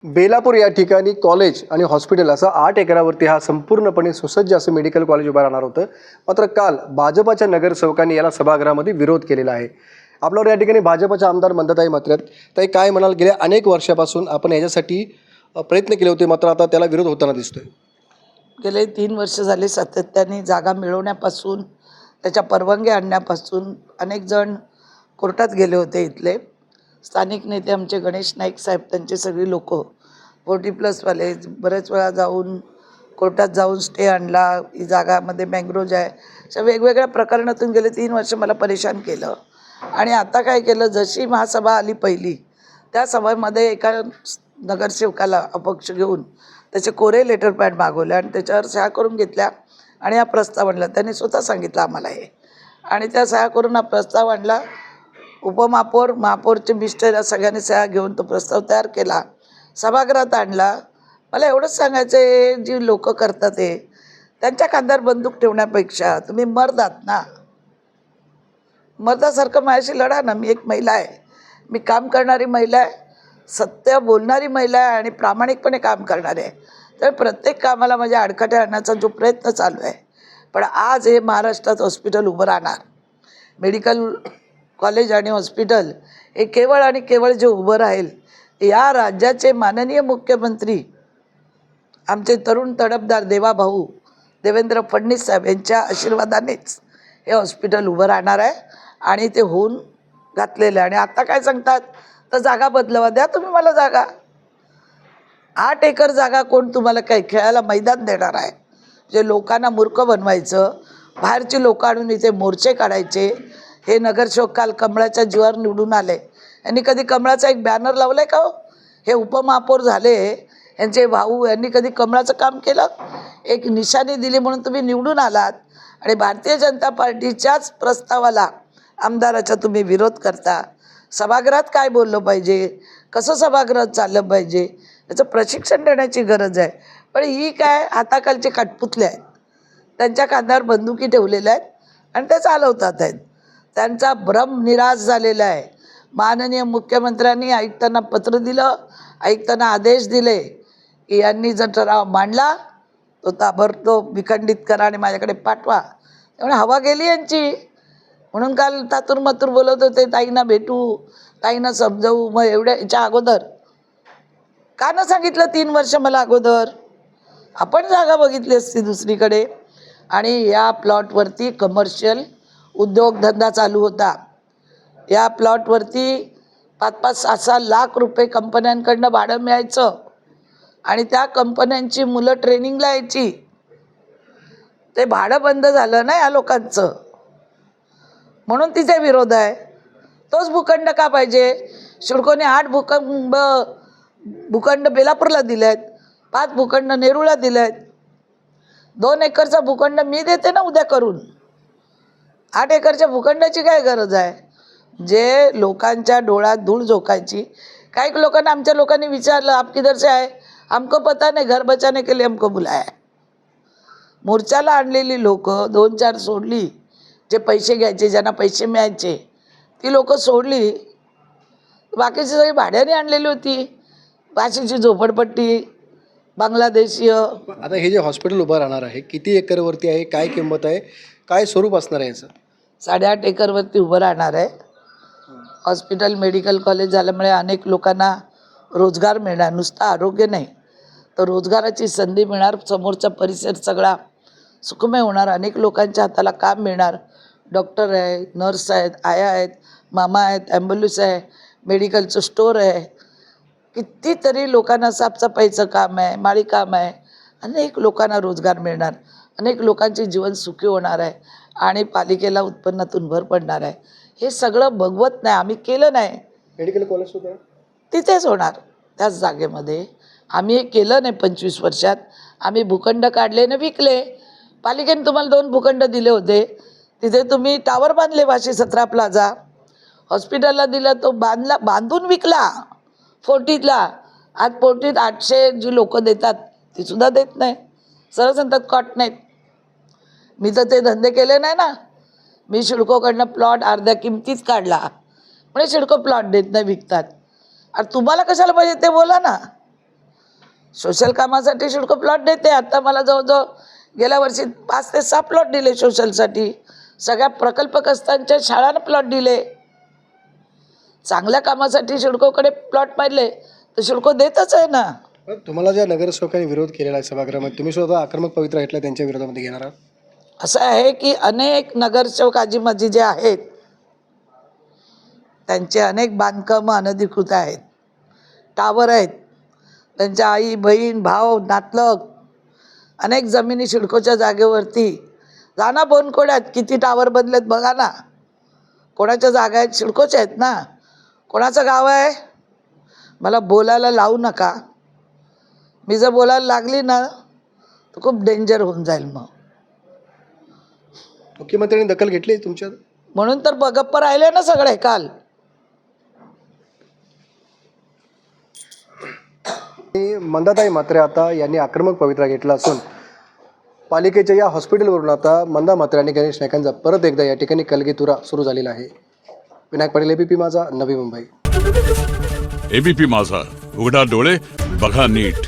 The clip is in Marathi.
बेलापूर या ठिकाणी कॉलेज आणि हॉस्पिटल असं 8 एकरावरती हा संपूर्णपणे सुसज्ज असं मेडिकल कॉलेज उभं राहणार होतं. मात्र काल भाजपाच्या नगरसेवकांनी याला सभागृहामध्ये विरोध केलेला आहे. आपल्यावर या ठिकाणी भाजपच्या आमदार मंदाताई म्हात्रे आहेत. ताई, काय म्हणाल, गेल्या अनेक वर्षापासून आपण याच्यासाठी प्रयत्न केले होते, मात्र आता त्याला विरोध होताना दिसतोय. गेले 3 वर्ष झाले सातत्याने जागा मिळवण्यापासून त्याच्या परवानगी आणण्यापासून अनेक जण कोर्टात गेले होते. इथले स्थानिक नेते आमचे गणेश नाईक साहेब, त्यांचे सगळी लोक 40+ बरेच वेळा जाऊन कोर्टात जाऊन स्टे आणला. ही जागामध्ये मँग्रोज आहे, अशा वेगवेगळ्या प्रकरणातून गेले 3 वर्ष मला परेशान केलं. आणि आता काय केलं, जशी महासभा आली पहिली, त्या सभेमध्ये एका नगरसेवकाला अपक्ष घेऊन त्याचे कोरे लेटर पॅड मागवले आणि त्याच्यावर सह्या करून घेतल्या आणि हा प्रस्ताव आणला. त्यांनी स्वतः सांगितलं आम्हाला हे, आणि त्या सह्या करून हा प्रस्ताव आणला. उपमहापौर, महापौरचे मिस्टर या सगळ्यांनी सह्या घेऊन तो प्रस्ताव तयार केला, सभागृहात आणला. मला एवढंच सांगायचं आहे, जी लोक करतात ते त्यांच्या खांद्यावर बंदूक ठेवण्यापेक्षा तुम्ही मर्द आहात ना, मर्दासारखं माझ्याशी लढा ना. मी एक महिला आहे, मी काम करणारी महिला आहे, सत्य बोलणारी महिला आहे आणि प्रामाणिकपणे काम करणारी आहे. तर प्रत्येक कामाला माझ्या अडखटे आणण्याचा जो प्रयत्न चालू आहे, पण आज हे महाराष्ट्रात हॉस्पिटल उभं राहणार, मेडिकल कॉलेज आणि हॉस्पिटल हे केवळ आणि केवळ जे उभं राहील, या राज्याचे माननीय मुख्यमंत्री आमचे तरुण तडफदार देवाभाऊ देवेंद्र फडणवीस साहेब यांच्या आशीर्वादानेच हे हॉस्पिटल उभं राहणार आहे आणि ते होऊन घातलेलं आहे. आणि आता काय सांगतात, तर जागा बदलवा, द्या तुम्ही मला जागा. 8 एकर जागा कोण तुम्हाला काय खेळायला मैदान देणार आहे? जे लोकांना मूर्ख बनवायचं, बाहेरची लोक आणून इथे मोर्चे काढायचे. हे नगरसेवक काल कमळाच्या जीवावर निवडून आले, यांनी कधी कमळाचा एक बॅनर लावलाय का हो? हे उपमहापौर झाले, यांचे भाऊ, यांनी कधी कमळाचं काम केलं? एक निशाणी दिली म्हणून तुम्ही निवडून आलात आणि भारतीय जनता पार्टीच्याच प्रस्तावाला, आमदाराचा तुम्ही विरोध करता. सभागृहात काय बोललं पाहिजे, कसं सभागृहात चाललं पाहिजे, याचं प्रशिक्षण देण्याची गरज आहे. पण ही काय हाताखालचे कटपुतले आहेत, त्यांच्या खांद्यावर बंदुकी ठेवलेल्या आहेत आणि ते चालवतात आहेत. त्यांचा भ्रम निराश झालेला आहे. माननीय मुख्यमंत्र्यांनी आयुक्तांना पत्र दिलं, आयुक्तांना आदेश दिले की यांनी जर ठराव मांडला तो ताबडतोब विखंडित करा आणि माझ्याकडे पाठवा. त्यामुळे हवा गेली यांची. म्हणून काल तातूरमातूर बोलत होते, ताईंना भेटू, ताईंना समजावू. मग एवढ्या याच्या अगोदर का न सांगितलं 3 वर्ष मला अगोदर? आपण जागा बघितली असती दुसरीकडे. आणि या प्लॉटवरती कमर्शियल उद्योगधंदा चालू होता. या प्लॉटवरती 5-5, 6-6 लाख रुपये कंपन्यांकडनं भाडं मिळायचं आणि त्या कंपन्यांची मुलं ट्रेनिंगला यायची. ते भाडं बंद झालं ना या लोकांचं, म्हणून तिथे विरोध आहे. तोच भूखंड का पाहिजे? शिडकोने 8 भूखंड बेलापूरला दिले आहेत, 5 भूखंड नेरूळला दिले आहेत. 2 एकरचा भूखंड मी देते ना उद्या करून. 8 एकरच्या भूखंडाची काय गरज आहे? जे लोकांच्या डोळ्यात धूळ झोकायची. काही लोकांना, आमच्या लोकांनी विचारलं, आप किधर से आहे? हमको पता नहीं, घर बचाने के लिए हमको बुलाया. मोर्चाला आणलेली लोक 2-4 सोडली, जे पैसे घ्यायचे, ज्यांना पैसे मिळायचे ती लोक सोडली. बाकीची सगळी भाड्याने आणलेली होती. वाशीची झोपडपट्टी, बांगलादेशीय. आता हे जे हॉस्पिटल उभं राहणार आहे, किती एकरवरती आहे, काय किंमत आहे, काय स्वरूप असणार आहे याचं? 8.5 एकरवरती उभं राहणार आहे. हॉस्पिटल मेडिकल कॉलेज झाल्यामुळे अनेक लोकांना रोजगार मिळणार. नुसतं आरोग्य नाही, तर रोजगाराची संधी मिळणार. समोरचा परिसर सगळा सुखमय होणार. अनेक लोकांच्या हाताला काम मिळणार. डॉक्टर आहे, नर्स आहेत, आया आहेत, मामा आहेत, ॲम्ब्युलन्स आहे, मेडिकलचं स्टोअर आहे. कितीतरी लोकांना साफसफाईचं काम आहे, माळी काम आहे. अनेक लोकांना रोजगार मिळणार. अनेक लोकांचे जीवन सुखी होणार आहे आणि पालिकेला उत्पन्नातून भर पडणार आहे. हे सगळं बघवत नाही, आम्ही केलं नाही. मेडिकल कॉलेज सुद्धा तिथेच होणार, त्याच जागेमध्ये. आम्ही हे केलं नाही 25 वर्षात. आम्ही भूखंड काढले आणि विकले. पालिकेने तुम्हाला 2 भूखंड दिले होते, तिथे तुम्ही टावर बांधले. वाशी 17 प्लाझा हॉस्पिटलला दिला, तो बांधून विकला 40ला. आज 40त 800 जी लोक देतात ती सुद्धा देत नाही. सरळ सांगतात कॉट नाहीत. मी तर ते धंदे केले नाही ना. मी शिडकोकडनं प्लॉट अर्ध्या किमतीत काढला, म्हणजे शिडको प्लॉट देत नाही, विकतात. आणि तुम्हाला कशाला पाहिजे ते बोला ना. सोशल कामासाठी सिडको प्लॉट देते. आता मला जवळजवळ गेल्या वर्षी 5 ते 6 प्लॉट दिले सोशलसाठी. सगळ्या प्रकल्पग्रस्तांच्या शाळांना प्लॉट दिले. चांगल्या कामासाठी सिडकोकडे प्लॉट पाहिले तर सिडको देतच आहे ना. तुम्हाला ज्या नगरसेवकांनी विरोध केलेला आहे सभागृहामध्ये, तुम्ही स्वतः आक्रमक पवित्रा घेतला त्यांच्या विरोधामध्ये घेणार आहात? असं आहे की अनेक नगरसेवक आजीमाजी जे आहेत त्यांचे अनेक बांधकामं अनधिकृत आहेत, टावर आहेत, त्यांच्या आई बहीण भाव नातलग अनेक जमिनी सिडकोच्या जागेवरती. जाना बोनकोड्यात किती टावर बदलेत बघा ना. कोणाच्या जागा आहेत? सिडकोच्या आहेत ना. कोणाचं गाव आहे? मला बोलायला लावू नका. मी जर बोलायला लागली ना तर खूप डेंजर होऊन जाईल. मग मुख्यमंत्र्यांनी दखल घेतली तुमच्या? म्हणून तर गप्प राहिले ना सगळे काल. मंदाताई म्हात्रे आता यांनी आक्रमक पवित्रा घेतला असून पालिकेच्या या हॉस्पिटलवरून आता मंदा म्हात्रे आणि गणेश नाईकांचा परत एकदा या ठिकाणी कलगीतुरा सुरू झालेला आहे. विनायक पाटील, एबीपी माझा, नवी मुंबई. एबीपी माझा, उघडा डोळे बघा नीट.